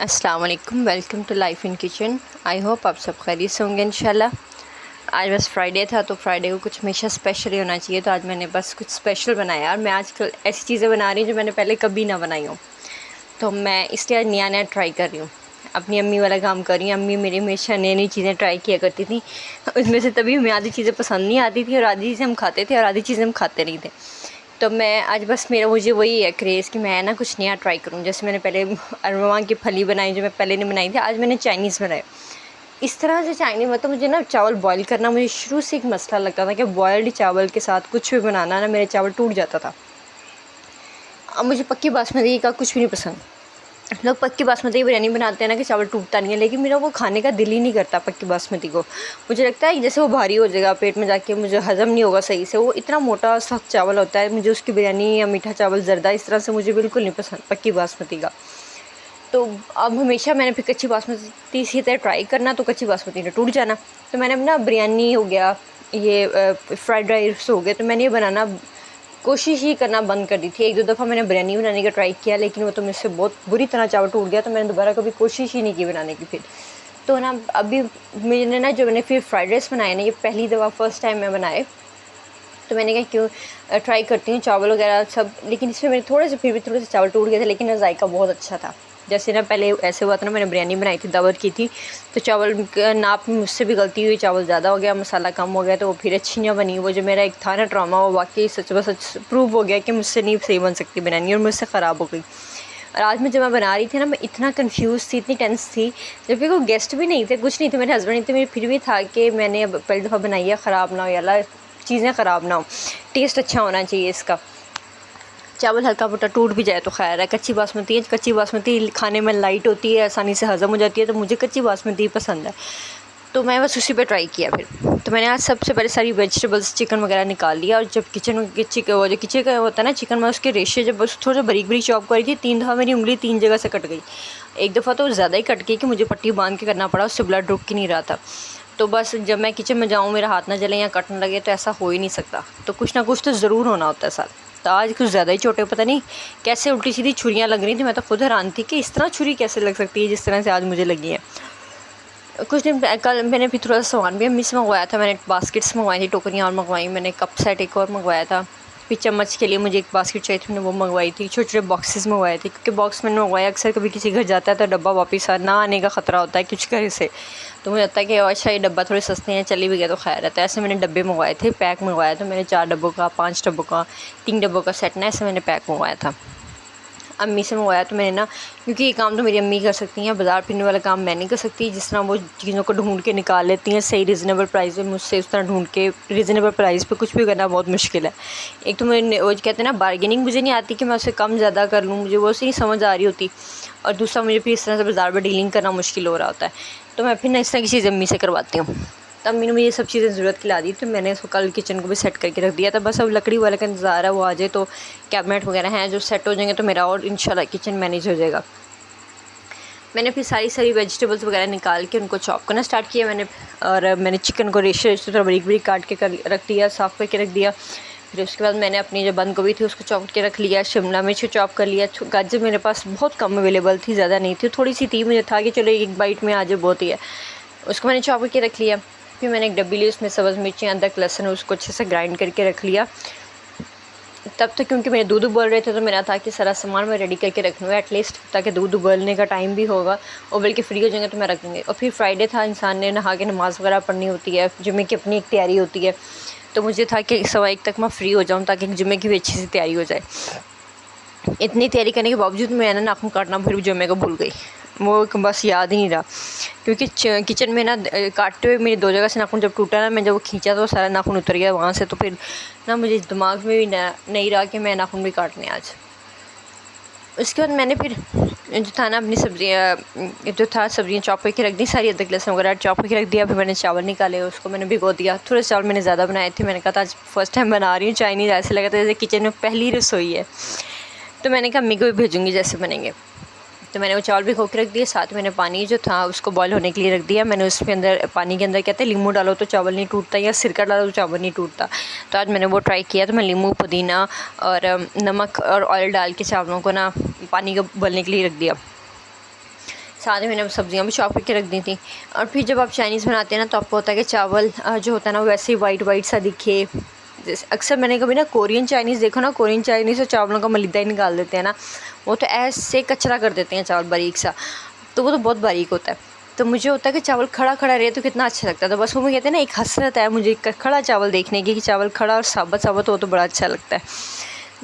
अस्सलाम वालेकुम, welcome to life in kitchen. I hope आप सब खैरियत से होंगे इंशाल्लाह। आज बस फ्राइडे था तो फ्राइडे को कुछ हमेशा स्पेशल ही होना चाहिए, तो आज मैंने बस कुछ स्पेशल बनाया। और मैं आजकल ऐसी चीज़ें बना रही हूँ जो मैंने पहले कभी ना बनाई हूँ, तो मैं इसलिए आज नया नया ट्राई कर रही हूँ। अपनी अम्मी वाला काम कर रही हूँ। अम्मी मेरी हमेशा नई नई चीज़ें ट्राई किया करती थी, उसमें से तभी हमें आधी चीज़ें पसंद नहीं आती थी और आधी चीज़ें हम खाते थे और आधी चीज़ें हम खाते नहीं थे। तो मैं आज बस मुझे वही है क्रेज़ कि मैं ना कुछ नया ट्राई करूँ। जैसे मैंने पहले अरवा की फली बनाई जो मैं पहले नहीं बनाई थी, आज मैंने चाइनीज़ बनाई। इस तरह से चाइनीज़ मतलब मुझे ना चावल बॉईल करना मुझे शुरू से एक मसला लगता था कि बॉयल्ड चावल के साथ कुछ भी बनाना ना मेरे चावल टूट जाता था। अब मुझे पक्की बासमती का कुछ भी नहीं पसंद। लोग पक्की बासमती बिरयानी बनाते हैं ना कि चावल टूटता नहीं है, लेकिन मेरा वो खाने का दिल ही नहीं करता पक्की बासमती को। मुझे लगता है जैसे वो भारी हो जाएगा पेट में जाके, मुझे हज़म नहीं होगा सही से। वो इतना मोटा सख्त चावल होता है, मुझे उसकी बिरयानी या मीठा चावल ज़र्दा इस तरह से मुझे बिल्कुल नहीं पसंद पक्की बासमती का। तो अब हमेशा मैंने फिर कच्ची बासमती इसी तरह ट्राई करना, तो कच्ची बासमती ने टूट जाना। तो मैंने अपना बिरयानी हो गया, ये फ्राइड राइस हो गया, तो मैंने ये बनाना कोशिश ही करना बंद कर दी थी। एक दो दफ़ा मैंने बिरयानी बनाने का ट्राई किया, लेकिन वो तो मुझसे बहुत बुरी तरह चावल टूट गया, तो मैंने दोबारा कभी कोशिश ही नहीं की बनाने की फिर। तो ना अभी मैंने फिर फ्राइड राइस बनाए ना, ये पहली दफ़ा फर्स्ट टाइम मैं बनाए, तो मैंने कहा क्यों ट्राई करती हूँ चावल वगैरह सब। लेकिन इसमें मेरे थोड़े से चावल टूट गए थे, लेकिन जायका बहुत अच्छा था। जैसे ना पहले ऐसे हुआ था ना, मैंने बिरयानी बनाई थी, दावत की थी, तो चावल नाप में मुझसे भी गलती हुई, चावल ज़्यादा हो गया, मसाला कम हो गया, तो वो फिर अच्छी नहीं बनी। वो जो मेरा एक था ना ट्रॉमा, वो वाकई सच ब सच प्रूव हो गया कि मुझसे नहीं सही बन सकती बिरयानी, और मुझसे ख़राब हो गई। और आज जब मैं बना रही थी ना, मैं इतना कंफ्यूज थी, इतनी टेंस थी, जबकि कोई गेस्ट भी नहीं थे, कुछ नहीं थे, मेरे हस्बैंड नहीं थे, मेरे फिर भी था कि मैंने अब पहली दफ़ा बनाई है, ख़राब ना हो या चीज़ें ख़राब ना हो, टेस्ट अच्छा होना चाहिए इसका। चावल हल्का फुल्का टूट भी जाए तो खैर है। कच्ची बासमती है, कच्ची बासमती खाने में लाइट होती है, आसानी से हज़म हो जाती है, तो मुझे कच्ची बासमती पसंद है। तो मैं बस उसी पे ट्राई किया फिर। तो मैंने आज सबसे पहले सारी वेजिटेबल्स चिकन वगैरह निकाल लिया, और जब वो जो किचन का होता है ना चिकन में, उसके रेशे जब बस थोड़ा बारीक बारीक चॉप करी थी, 3 दफ़ा मेरी उंगली 3 जगह से कट गई। एक दफ़ा तो ज़्यादा ही कट गई कि मुझे पट्टी बांध के करना पड़ा, उससे ब्लड रुक ही नहीं रहा था। तो बस जब मैं किचन में जाऊँ मेरा हाथ ना जले या कटने लगे, तो ऐसा हो ही नहीं सकता, तो कुछ ना कुछ तो ज़रूर होना होता है साथ। तो आज कुछ ज़्यादा ही चोटें, पता नहीं कैसे उल्टी सीधी छुरियाँ लग रही थी। मैं तो खुद हैरान थी कि इस तरह छुरी कैसे लग सकती है जिस तरह से आज मुझे लगी है। कुछ दिन कल मैंने भी थोड़ा सा सामान भी अम्मी से मंगवाया था। मैंने बास्केट्स मंगवाई थी, टोकरियाँ और मंगवाई, मैंने कप सेट एक और मंगवाया था। फिर चम्मच के लिए मुझे एक बास्केट चाहिए थी, मैंने वो मंगवाई थी। छोटे छोटे बॉक्सेस मंगवाए थे, क्योंकि बॉक्स मैंने मंगवाया अक्सर कभी किसी घर जाता है तो डब्बा वापस ना आने का ख़तरा होता है कुछ घर से, तो मुझे लगता है कि अच्छा ये डब्बा थोड़े सस्ते हैं, चली भी गया तो खैर है। तो ऐसे मैंने डब्बे मंगवाए थे, पैक मंगवाया था मैंने 4 डब्बों का, 5 डब्बों का, 3 डब्बों का सेट ना, ऐसे मैंने पैक मंगवाया था। अम्मी से मंगवाया तो मैंने ना, क्योंकि ये काम तो मेरी अम्मी कर सकती हैं, बाज़ार फिरने वाला काम मैं नहीं कर सकती। जिस तरह वो चीज़ों को ढूंढ के निकाल लेती हैं सही रीज़नेबल प्राइस में, मुझसे उस तरह ढूंढ के रीज़नेबल प्राइस पे कुछ भी करना बहुत मुश्किल है। एक तो मैं वो कहते हैं ना बार्गेनिंग मुझे नहीं आती कि मैं उससे कम ज़्यादा कर लूँ, मुझे वो नहीं समझ आ रही होती। और दूसरा मुझे फिर इस तरह से बाज़ार में डीलिंग करना मुश्किल हो रहा होता है, तो मैं फिर ना इस तरह की चीज़ अम्मी से करवाती हूँ। तब मैंने मुझे ये सब चीज़ें ज़रूरत की ला दी, तो मैंने इसको कल किचन को भी सेट करके रख दिया था। बस अब लकड़ी वाले का इंतज़ार है, वो आ जाए तो कैबिनेट वगैरह हैं जो सेट हो जाएंगे, तो मेरा और इंशाल्लाह किचन मैनेज हो जाएगा। मैंने फिर सारी वेजिटेबल्स वगैरह निकाल के उनको चॉप करना स्टार्ट किया मैंने चिकन को रेशे थोड़ा बारीक बारीक काट के रख दिया, साफ़ करके रख दिया। फिर उसके बाद मैंने अपनी जो बंद गोभी थी उसको चॉप करके रख लिया, शिमला मिर्च चॉप कर लिया। गाजर मेरे पास बहुत कम अवेलेबल थी, ज़्यादा नहीं थी, थोड़ी सी थी, मुझे था कि चलो एक बाइट में आ जाए बहुत ही है, उसको मैंने चॉप करके रख लिया। फिर मैंने एक डब्बी ली, उसमें सब्ज़ मिर्ची, अदरक, लहसुन, उसको अच्छे से ग्राइंड करके रख लिया। तब तक क्योंकि मेरे दूध उबल रहे थे, तो मेरा था कि सारा सामान मैं रेडी करके रख लूँ एटलीस्ट, ताकि दूध उबलने का टाइम भी होगा, उबल के फ्री हो जाएंगे तो मैं रख दूँगी। और फिर फ्राइडे था, इंसान ने नहा के नमाज़ वगैरह पढ़नी होती है, जुम्मे की अपनी एक तैयारी होती है, तो मुझे था कि 1:15 तक मैं फ़्री हो जाऊँ ताकि जुम्मे की भी अच्छी सी तैयारी हो जाए। इतनी तैयारी करने के बावजूद मैंने नाखून काटना फिर भी जुम्मे को भूल गई, वो बस याद ही नहीं रहा। क्योंकि किचन में ना काटते हुए मेरी 2 जगह से नाखून जब टूटा ना, मैं जब वो खींचा तो सारा नाखून उतर गया वहाँ से, तो फिर ना मुझे दिमाग में भी नहीं रहा कि मैं नाखून भी काटने आज। उसके बाद मैंने फिर जो था ना अपनी सब्ज़ियाँ चॉप करके रख दी सारी, अदरक लहसुन वगैरह चॉप करके रख दिया। फिर मैंने चावल निकाले, उसको मैंने भिगो दिया। थोड़े चावल मैंने ज़्यादा बनाए थे, मैंने कहा था आज फर्स्ट टाइम बना रही हूँ चाइनीज़, ऐसे लगा था जैसे किचन में पहली रसोई है, तो मैंने कहा अम्मी को भी भेजूँगी जैसे बनेंगे। तो मैंने वो चावल भी खो के रख दिए, साथ मैंने पानी जो था उसको बॉईल होने के लिए रख दिया। मैंने उसके अंदर पानी के अंदर कहते हैं लींबू डालो तो चावल नहीं टूटता, या सिरका डालो तो चावल नहीं टूटता, तो आज मैंने वो ट्राई किया। तो मैं लींबू, पुदीना और नमक और ऑयल डाल के चावलों को ना पानी को उबलने के लिए रख दिया। साथ में मैंने सब्जियां भी चॉप करके रख दी थी। और फिर जब आप चाइनीज़ बनाते हैं ना तो आपको होता है कि चावल जो होता है ना वैसे ही वाइट वाइट सा दिखे। जैसे अक्सर मैंने कभी ना कोरियन चाइनीज़ देखो ना, कोरियन चाइनीज़ तो चावलों का मलिदा ही निकाल देते हैं ना, वो तो ऐसे कचरा कर देते हैं चावल बारीक सा, तो वो तो बहुत बारीक होता है। तो मुझे होता है कि चावल खड़ा खड़ा रहे तो कितना अच्छा लगता है। तो बस वो कहते हैं ना एक हसरत है मुझे खड़ा चावल देखने की, कि चावल खड़ा और साबुत साबुत हो तो बड़ा अच्छा लगता है।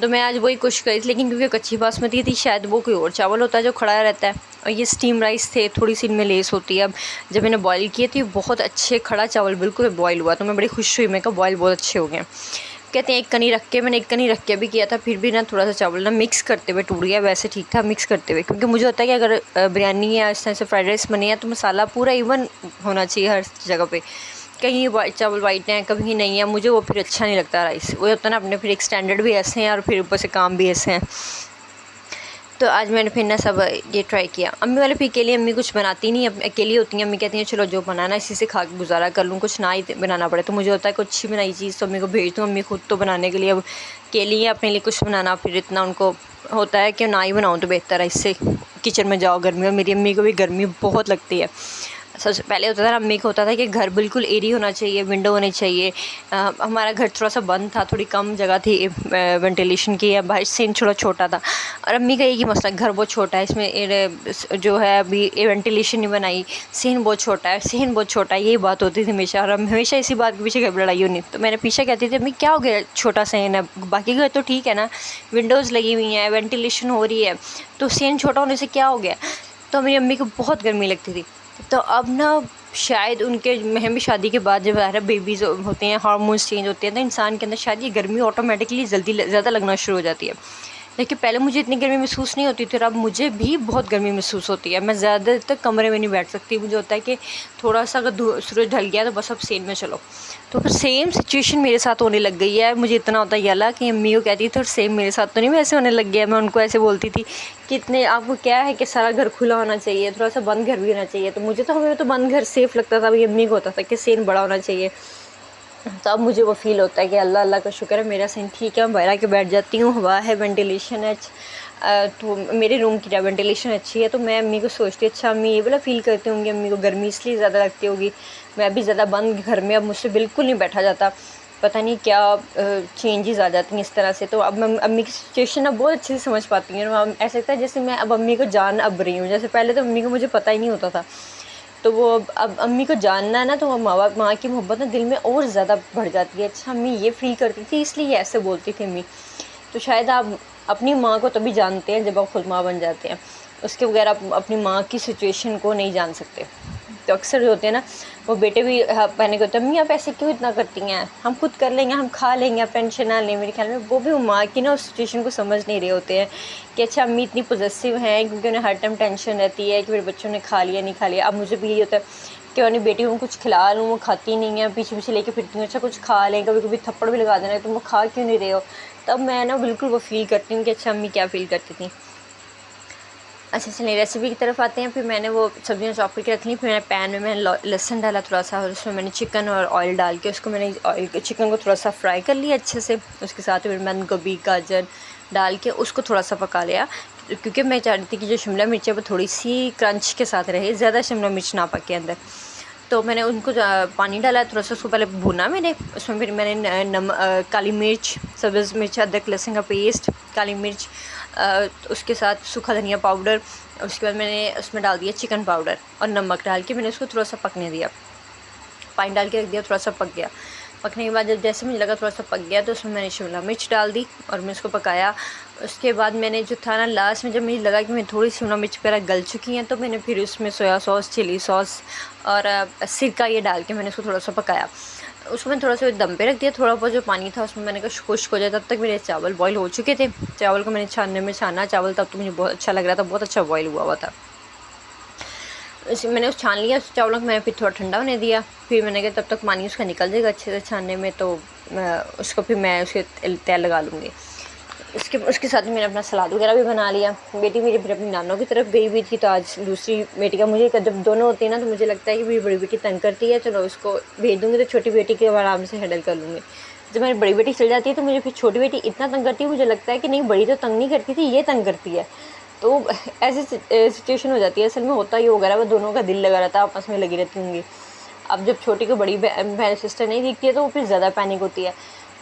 तो मैं आज वही कोशिश करी थी, लेकिन क्योंकि कच्ची बासमती थी शायद वो कोई और चावल होता है जो खड़ा रहता है, और ये स्टीम राइस थे, थोड़ी सी इनमें लेस होती है। अब जब मैंने बॉईल किए तो बहुत अच्छे खड़ा चावल बिल्कुल बॉईल हुआ, तो मैं बड़ी खुश हुई, मैं कहा बॉईल बहुत अच्छे हो गए। कहते हैं एक कनी रख के, मैंने एक कनी रख के भी किया था, फिर भी ना थोड़ा सा चावल ना मिक्स करते हुए टूट गया, वैसे ठीक था मिक्स करते हुए, क्योंकि मुझे होता है कि अगर बिरयानी या इस तरह से फ्राइड राइस बनी है तो मसाला पूरा इवन होना चाहिए हर जगह पे। कहीं चावल वाइट हैं कभी नहीं है, मुझे वो फिर अच्छा नहीं लगता राइस। वो होता है ना अपने फिर एक स्टैंडर्ड भी ऐसे हैं और फिर ऊपर से काम भी ऐसे हैं। तो आज मैंने फिर ना सब ये ट्राई किया। अम्मी वाले फिर के लिए अम्मी कुछ बनाती नहीं, अकेली होती हैं। अम्मी कहती हैं चलो जो बनाना इसी से खा के गुजारा कर लूँ, कुछ ना ही बनाना पड़े। तो मुझे होता है कुछ अच्छी बनाई चीज़ तो अम्मी को भेज दूँ, अम्मी खुद तो बनाने के लिए अब अकेली है, अपने लिए कुछ बनाना फिर इतना उनको होता है कि ना ही बनाऊँ तो बेहतर है, इससे किचन में जाओ गर्मी। और मेरी अम्मी को भी गर्मी बहुत लगती है। सबसे पहले होता था ना अम्मी को होता था कि घर बिल्कुल एरी होना चाहिए, विंडो होनी चाहिए। हमारा घर थोड़ा सा बंद था, थोड़ी कम जगह थी वेंटिलेशन की, या बाहर सीन थोड़ा छोटा था। और अम्मी का एक ही मसला, घर बहुत छोटा है, इसमें जो है अभी वेंटिलेशन नहीं बनाई, सीन बहुत छोटा है, सीन बहुत छोटा है, यही बात होती थी हमेशा। और हमेशा इसी बात के पीछे घर लड़ाई होनी। तो मैंने पीछे कहती थी अम्मी क्या हो गया, छोटा सीन है, बाकी घर तो ठीक है ना, विंडोज़ लगी हुई हैं, वेंटिलेशन हो रही है, तो सीन छोटा होने से क्या हो गया। तो मेरी अम्मी को बहुत गर्मी लगती थी। तो अब ना शायद उनके हम भी शादी के बाद जब बेबीज़ होते हैं, हार्मोन्स चेंज होते हैं, तो इंसान के अंदर शायद ये गर्मी ऑटोमेटिकली जल्दी ज़्यादा लगना शुरू हो जाती है। देखिए पहले मुझे इतनी गर्मी महसूस नहीं होती थी, और अब मुझे भी बहुत गर्मी महसूस होती है। मैं ज़्यादा तक कमरे में नहीं बैठ सकती, मुझे होता है कि थोड़ा सा अगर सूरज ढल गया तो बस अब सेल में चलो। तो फिर सेम सिचुएशन मेरे साथ होने लग गई है। मुझे इतना होता है अल्लाह कि अम्मी को कहती थी और सेम मेरे साथ तो नहीं वैसे होने लग गया। मैं उनको ऐसे बोलती थी कि इतने आपको क्या है कि सारा घर खुला होना चाहिए, थोड़ा सा बंद घर भी होना चाहिए। तो मुझे तो हमें तो बंद घर सेफ़ लगता था, अभी अम्मी को होता था कि सेन बड़ा होना चाहिए। तो अब मुझे वो फ़ील होता है कि अल्लाह अल्लाह का शुक्र है मेरा सीन ठीक है, मैं बाहर आके बैठ जाती हूँ, हवा है, वेंटिलेशन है। तो मेरे रूम की वेंटिलेशन अच्छी है। तो मैं अम्मी को सोचती अच्छा अम्मी ये वाला फ़ील करती होंगी, अम्मी को गर्मी इसलिए ज़्यादा लगती होगी। मैं भी ज़्यादा बंद घर में अब मुझसे बिल्कुल नहीं बैठा जाता, पता नहीं क्या चेंजेस आ जाती हैं इस तरह से। तो अब मैं अम्मी की सिचुएशन अब बहुत अच्छे से समझ पाती हूँ। ऐसा लगता है जैसे मैं अब अम्मी को जान अब रही हूँ, जैसे पहले तो अम्मी को मुझे पता ही नहीं होता था। तो वो अब अम्मी को जानना है ना, तो माँ की मोहब्बत ना दिल में और ज़्यादा बढ़ जाती है। अच्छा अम्मी ये फ़ील करती थी इसलिए ऐसे बोलती थी अम्मी। तो शायद आप अपनी माँ को तभी जानते हैं जब आप खुद माँ बन जाते हैं, उसके बगैर आप अपनी माँ की सिचुएशन को नहीं जान सकते। तो अक्सर जो होते हैं ना वो बेटे भी कहने को होता है अम्मी आप ऐसे क्यों इतना करती हैं, हम खुद कर लेंगे, हम खा लेंगे, आप टेंशन ना लें। मेरे ख्याल में वो भी माँ की ना उस सिचुएशन को समझ नहीं रहे होते हैं कि अच्छा अम्मी इतनी पॉजिटिव हैं, क्योंकि उन्हें हर टाइम टेंशन रहती है कि मेरे बच्चों ने खा लिया नहीं खा लिया। अब मुझे भी यही होता है कि अपनी बेटी को कुछ खिला लूँ, वो खाती नहीं है, पीछे पीछे लेके फिरती हूँ, अच्छा कुछ खा लें, कभी कभी थप्पड़ भी लगा देना तुम वो खा क्यों नहीं रहे हो। तब मैं ना बिल्कुल वो फ़ील करती हूँ कि अच्छा अम्मी क्या फ़ील करती थी। अच्छा चलिए रेसिपी की तरफ आते हैं। फिर मैंने वो सब्जियां चॉप करके रख ली, फिर मैंने पैन में मैंने लहसुन डाला थोड़ा सा, और उसमें मैंने चिकन और ऑयल डाल के उसको मैंने चिकन को थोड़ा सा फ्राई कर लिया अच्छे से। उसके साथ फिर मैंने गोभी गाजर डाल के उसको थोड़ा सा पका लिया, क्योंकि मैं चाहती थी कि जो शिमला मिर्च है वो थोड़ी सी क्रंच के साथ रहे, ज़्यादा शिमला मिर्च ना पके अंदर। तो मैंने उनको पानी डाला, थोड़ा सा उसको पहले भुना मैंने, उसमें फिर मैंने काली मिर्च, सब्ज़ मिर्च, अदरक लहसुन का पेस्ट, काली मिर्च, उसके साथ सूखा धनिया पाउडर, उसके बाद मैंने उसमें डाल दिया चिकन पाउडर और नमक डाल के मैंने उसको थोड़ा सा पकने दिया, पानी डाल के रख दिया, थोड़ा सा पक गया। पकने के बाद जब जैसे मुझे लगा थोड़ा सा पक गया तो उसमें मैंने शिमला मिर्च डाल दी और मैं उसको पकाया। उसके बाद मैंने जो था ना लास्ट में जब मुझे लगा कि मैं थोड़ी शिमला मिर्च वगैरह गल चुकी हैं, तो मैंने फिर उसमें सोया सॉस, चिली सॉस और सिरका ये डाल के मैंने उसको थोड़ा सा पकाया। उसको मैंने थोड़ा सा दम पे रख दिया, थोड़ा बहुत जो पानी था उसमें मैंने कहा खुश्क हो जाए। तब तक मेरे चावल बॉईल हो चुके थे। चावल को मैंने छानने में छाना, चावल तब तो मुझे बहुत अच्छा लग रहा था, बहुत अच्छा बॉईल हुआ था। मैंने उस छान लिया उस चावलों को, मैंने फिर थोड़ा ठंडा होने दिया। फिर मैंने कहा तब तक पानी उसका निकल जाएगा अच्छे से छानने में, तो उसको फिर मैं उसके तेल लगा लूँगी। उसके साथ मैंने अपना सलाद वगैरह भी बना लिया। बेटी मेरी फिर अपनी नानों की तरफ गई हुई थी, तो आज दूसरी बेटी का मुझे जब दोनों होती है ना तो मुझे लगता है कि मेरी बड़ी बेटी तंग करती है, चलो उसको भेज दूँगी तो छोटी बेटी के आराम से हैंडल कर लूँगी। जब मेरी बड़ी बेटी चल जाती है तो मुझे फिर छोटी बेटी इतना तंग करती है, मुझे लगता है कि नहीं बड़ी तो तंग नहीं करती थी, ये तंग करती है। तो ऐसी सिचुएशन हो जाती है। असल में होता ही वगैरह वो दोनों का दिल लगा रहता है, आपस में लगी रहती होंगी। अब जब छोटी को बड़ी बहन सिस्टर नहीं दिखती है तो वो फिर ज़्यादा पैनिक होती है।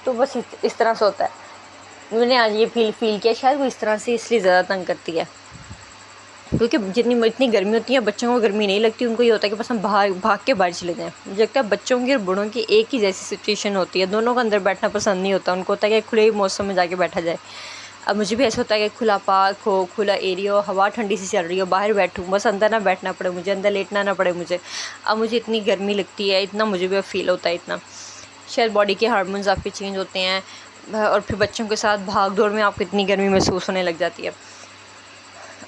तो बस इस तरह से होता है। मैंने आज ये फील किया शायद वो इस तरह से इसलिए ज़्यादा तंग करती है, क्योंकि इतनी गर्मी होती है, बच्चों को गर्मी नहीं लगती, उनको ये होता है कि बस हम भाग के बाहर चले जाएं। मुझे लगता है बच्चों की और बूढ़ों की एक ही जैसी सिचुएशन होती है, दोनों को अंदर बैठना पसंद नहीं होता। उनको होता है कि खुले मौसम में जाके बैठा जाए। अब मुझे भी ऐसा होता है कि खुला पार्क हो, खुला एरिया हो, हवा ठंडी सी चल रही हो, बाहर बैठूँ, बस अंदर ना बैठना पड़े मुझे, अंदर लेटना ना पड़े मुझे। अब मुझे इतनी गर्मी लगती है, इतना मुझे भी फील होता है, इतना शायद बॉडी के हार्मोन्स आपके चेंज होते हैं, और फिर बच्चों के साथ भाग दौड़ में आपको इतनी गर्मी महसूस होने लग जाती है।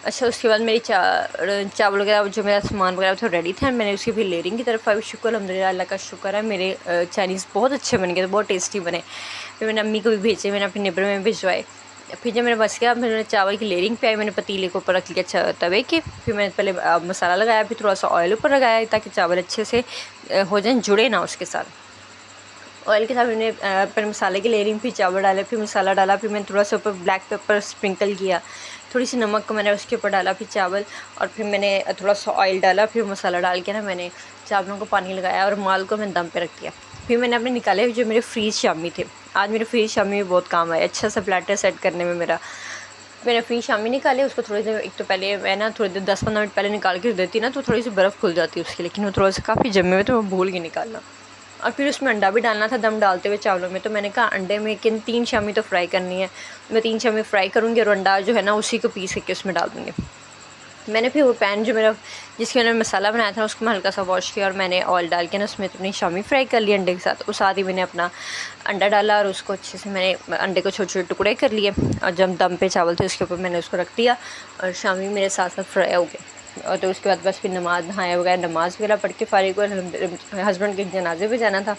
अच्छा, उसके बाद मेरी चावल वगैरह जो मेरा सामान वगैरह था रेडी था, मैंने उसकी फिर लेयरिंग की तरफ आई। शुक्र अल्हम्दुलिल्लाह, अल्लाह का शुक्र है, मेरे चाइनीज़ बहुत अच्छे बन गए थे, बहुत टेस्टी बने। फिर मैंने अम्मी को भी भेजे, मैंने अपने नेबर में भिजवाए। फिर जब मेरा बस गया, मैंने चावल की लेयरिंग पे आई, मैंने पतीले को ऊपर रख लिया तवे के। फिर मैंने पहले मसाला लगाया, फिर थोड़ा सा ऑयल ऊपर लगाया ताकि चावल अच्छे से हो जाए, जुड़े ना उसके साथ। ऑयल के साथ मैंने पहले मसाले की लेयरिंग, फिर चावल डाले, फिर मसाला डाला, फिर मैंने थोड़ा सा ऊपर ब्लैक पेपर स्प्रिंकल किया, थोड़ी सी नमक को मैंने उसके ऊपर डाला, फिर चावल, और फिर मैंने थोड़ा सा ऑयल डाला, फिर मसाला डाल के ना मैंने चावलों को पानी लगाया और माल को मैंने दम पे रख दिया। फिर मैंने अपने निकाले जो मेरे फ्रीज शामी थे। आज मेरे फ्रीज शामी में बहुत काम आया, अच्छा सा प्लेटर सेट करने में मैंने फ्रीज शामी निकाले। उसको थोड़ी देर, एक तो पहले मैं ना थोड़ी देर 10-15 मिनट पहले निकाल के देती ना तो थोड़ी सी बर्फ़ खुल जाती है उसकी, लेकिन वो थोड़ा सा काफ़ी जमे हुए तो मैं भूल के निकालना। और फिर उसमें अंडा भी डालना था दम डालते हुए चावलों में, तो मैंने कहा अंडे में 3 शामी तो फ्राई करनी है, मैं 3 शामी फ्राई करूँगी और अंडा जो है ना उसी को पीस करके उसमें डाल दूँगी। मैंने फिर वो पैन जो मेरा जिसके मैंने मसाला बनाया था उसको मैं हल्का सा वॉश किया और मैंने ऑयल डाल के ना उसमें अपनी शामी फ्राई कर ली अंडे के साथ। उस साथ ही मैंने अपना अंडा डाला और उसको अच्छे से मैंने अंडे को छोटे छोटे टुकड़े कर लिए, और जब दम पे चावल थे उसके ऊपर मैंने उसको रख दिया और शामी मेरे साथ साथ फ्राई हो गए। और तो उसके बाद बस फिर नहाया वगैरह, नमाज़ वगैरह पढ़ के फारिग हुआ। हस्बैंड के जनाजे पे जाना था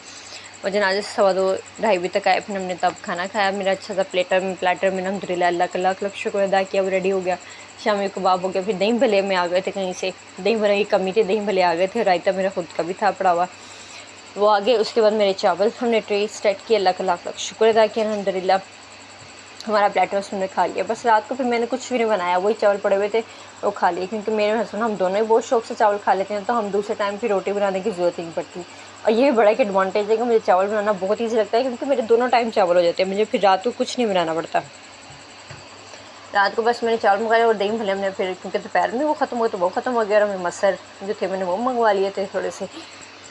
और जनाजे से 2:30 बजे तक आए। फिर हमने तब खाना खाया। मेरा अच्छा सा प्लेटर में अल्हम्दुलिल्लाह, अल्लाह का लाख लाख शुक्र अदा किया, वो रेडी हो गया। शामी कबाब हो गया। फिर दही भले में आ गए थे कहीं से, दही भले की कमी थी, दही भले आ गए थे। रायता मेरा खुद का भी था पड़ा हुआ, वो आ गए। उसके बाद मेरे चावल हमने ट्रे सेट किया, अल्लाह का लाख लाख शुक्र अदा किया, अल्हम्दुलिल्लाह हमारा प्लेटर उसने खा लिया। बस रात को फिर मैंने कुछ भी नहीं बनाया, वही चावल पड़े हुए थे वो खा लिए, क्योंकि मेरे हस्बैंड हम दोनों ही बहुत शौक से चावल खा लेते हैं, तो हम दूसरे टाइम फिर रोटी बनाने की ज़रूरत ही नहीं पड़ती। और ये भी बड़ा एक एडवांटेज है कि मुझे चावल बनाना बहुत ईजी लगता है, क्योंकि मेरे दोनों टाइम चावल हो जाते हैं, मुझे फिर रात को कुछ नहीं बनाना पड़ता। रात को बस मैंने चावल मंगाया और दही भले हमने फिर, क्योंकि दोपहर में वो ख़त्म हुआ तो वो ख़त्म हो गया, और हमें मसर जो थे मैंने वो मंगवा लिए थे थोड़े से,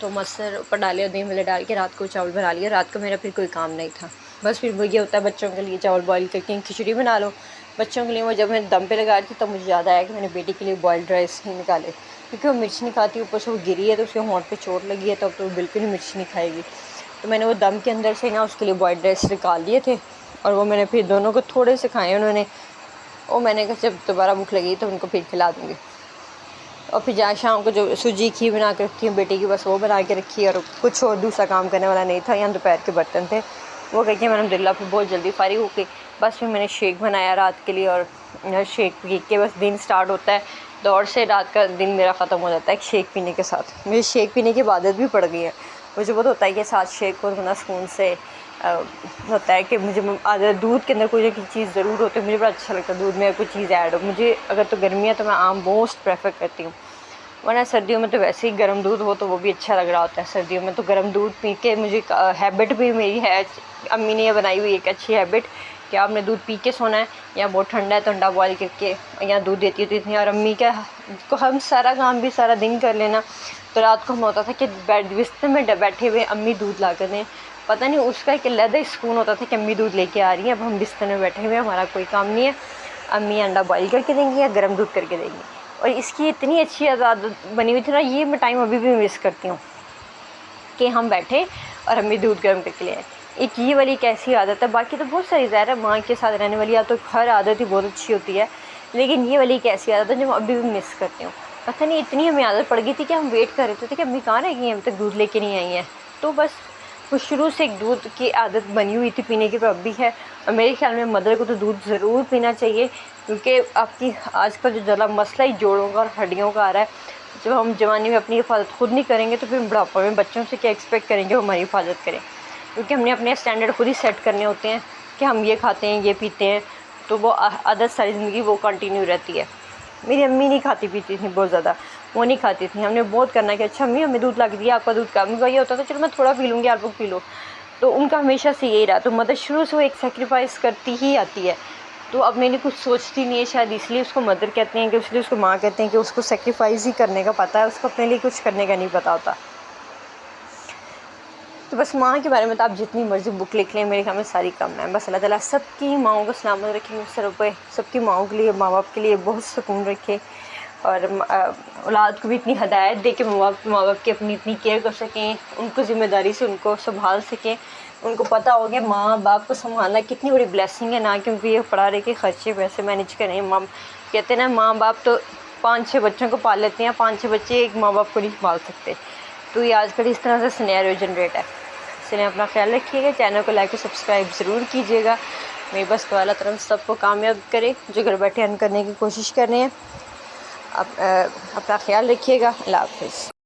तो मसर ऊपर डाले और दही भले डाल के रात को चावल बना लिया। रात को मेरा फिर कोई काम नहीं था, बस फिर वो ये होता है बच्चों के लिए चावल बॉईल करके खिचड़ी बना लो बच्चों के लिए। वो जब मैं दम पे लगा रही थी तब मुझे याद आया कि मैंने बेटी के लिए बॉइल्ड राइस ही निकाले, क्योंकि वो मिर्च नहीं खाती, ऊपर से वो गिरी है तो उसके होंठ पे चोट लगी है, तब तो बिल्कुल ही मिर्च नहीं खाएगी। तो मैंने वो दम के अंदर से ना उसके लिए बॉइल्ड राइस निकाल लिए थे, और वो मैंने फिर दोनों को थोड़े से खाए उन्होंने। और मैंने कहा जब दोबारा भूख लगी तो उनको फिर खिला दूँगी। और फिर जहाँ शाम को जो सूजी खीर बना के रखी हूँ बेटी की, बस वो बना के रखी है, और कुछ और दूसरा काम करने वाला नहीं था। यहाँ दोपहर के बर्तन थे वो करके मैंने अल्हम्दुलिल्लाह फिर बहुत जल्दी फारिग हो गई। बस फिर मैंने शेक बनाया रात के लिए, और शेक पी के बस दिन स्टार्ट होता है दौड़ से, रात का दिन मेरा ख़त्म हो जाता है शेक पीने के साथ। मुझे शेक पीने की आदत भी पड़ गई है, मुझे बहुत होता है कि साथ शेक को बना सुकून से होता है कि मुझे आदत दूध के अंदर कोई ना कोई चीज़ ज़रूर होती है, मुझे बड़ा अच्छा लगता है दूध में कोई चीज़ ऐड हो। मुझे अगर तो गर्मी है तो मैं आम मोस्ट प्रेफर करती हूँ, वरना सर्दियों में तो वैसे ही गर्म दूध हो तो वो भी अच्छा लग रहा होता है। सर्दियों में तो गर्म दूध पी के मुझे हैबिट भी मेरी है, अम्मी ने बनाई हुई एक अच्छी हैबिट कि आपने दूध पी के सोना है, या बहुत ठंडा है तो अंडा बॉयल करके या दूध देती होती थी। और अम्मी का को हम सारा काम भी सारा दिन कर लेना, तो रात को हम होता था कि बिस्तर में बैठे हुए अम्मी दूध ला कर दें, पता नहीं उसका एक अलग सुकून होता था कि अम्मी दूध लेके आ रही है, अब हम बिस्तर में बैठे हुए हमारा कोई काम नहीं है, अम्मी अंडा बॉयल करके देंगी या गर्म दूध करके देंगी। और इसकी इतनी अच्छी आदत बनी हुई थी ना, ये मैं टाइम अभी भी मिस करती हूँ कि हम बैठे और अम्मी दूध गर्म करके ले आए। एक ये वाली एक ऐसी आदत है, बाकी तो बहुत सारी ज़ाहिर है माँ के साथ रहने वाली तो हर आदत ही बहुत अच्छी होती है, लेकिन ये वाली एक ऐसी आदत है जो मैं अभी भी मिस करती हूँ। पता नहीं इतनी हमें आदत पड़ गई थी कि हम वेट कर रहे थे कि अम्मी कहाँ रह गई हैं, अभी तक दूध लेके नहीं आई हैं। तो बस वो शुरू से एक दूध की आदत बनी हुई थी पीने की, पर अब भी है। और मेरे ख्याल में मदर को तो दूध ज़रूर पीना चाहिए, क्योंकि आपकी आजकल जो ज़रा मसला ही जोड़ों का और हड्डियों का आ रहा है, जब हम जवानी में अपनी हिफाजत खुद नहीं करेंगे तो फिर बुढ़ापा में बच्चों से क्या एक्सपेक्ट करेंगे वो हमारी हिफाजत करें, क्योंकि हमने अपने स्टैंडर्ड खुद ही सेट करने होते हैं कि हम ये खाते हैं ये पीते हैं, तो वो आदत सारी ज़िंदगी वो कंटिन्यू रहती है। मेरी अम्मी नहीं खाती पीती थी बहुत ज़्यादा, वो नहीं खाती थी। हमने बहुत करना कि अच्छा अम्मी हमें दूध ला के दिया, आपका दूध का अम्मी का ये होता था चलो मैं थोड़ा पी लूँगी, आप लोग पी लो। तो उनका हमेशा से यही रहा। तो मदर शुरू से वो एक सेक्रीफाइस करती ही आती है। तो अब मेरे कुछ सोचती नहीं है, शायद इसलिए उसको मदर कहते हैं, कि इसलिए उसको माँ कहते हैं कि उसको सेक्रीफाइस ही करने का पता है, उसको अपने लिए कुछ करने का नहीं पता होता। तो बस माँ के बारे में तो आप जितनी मर्ज़ी बुक लिख लें, मेरे ख्याल में सारी कम है। बस अल्लाह ताला सबकी माँओं को सलामत रखे, सर पे सबकी माँओं के लिए, माँ बाप के लिए बहुत सुकून रखे, और औलाद को भी इतनी हदायत दे कि माँ बाप की अपनी इतनी केयर कर सकें, उनको ज़िम्मेदारी से उनको संभाल सकें। उनको पता हो कि माँ बाप को संभालना कितनी बड़ी ब्लेसिंग है, ना क्योंकि ये पढ़ा रहे के ख़र्चे पैसे मैनेज करें। माँ कहते हैं ना, माँ बाप तो 5-6 बच्चों को पाल लेते हैं, 5-6 बच्चे एक माँ बाप को नहीं पाल सकते। तो ये आजकल इस तरह से सिनेरियो जनरेट है। इसलिए अपना ख्याल रखिएगा, चैनल को लाइक और सब्सक्राइब ज़रूर कीजिएगा। मेरी बस दुआ अल्लाह तरफ सबको कामयाब करे जो घर बैठे अर्न करने की कोशिश कर रहे हैं। अपना ख्याल रखिएगा। अल्लाह हाफ़िज़।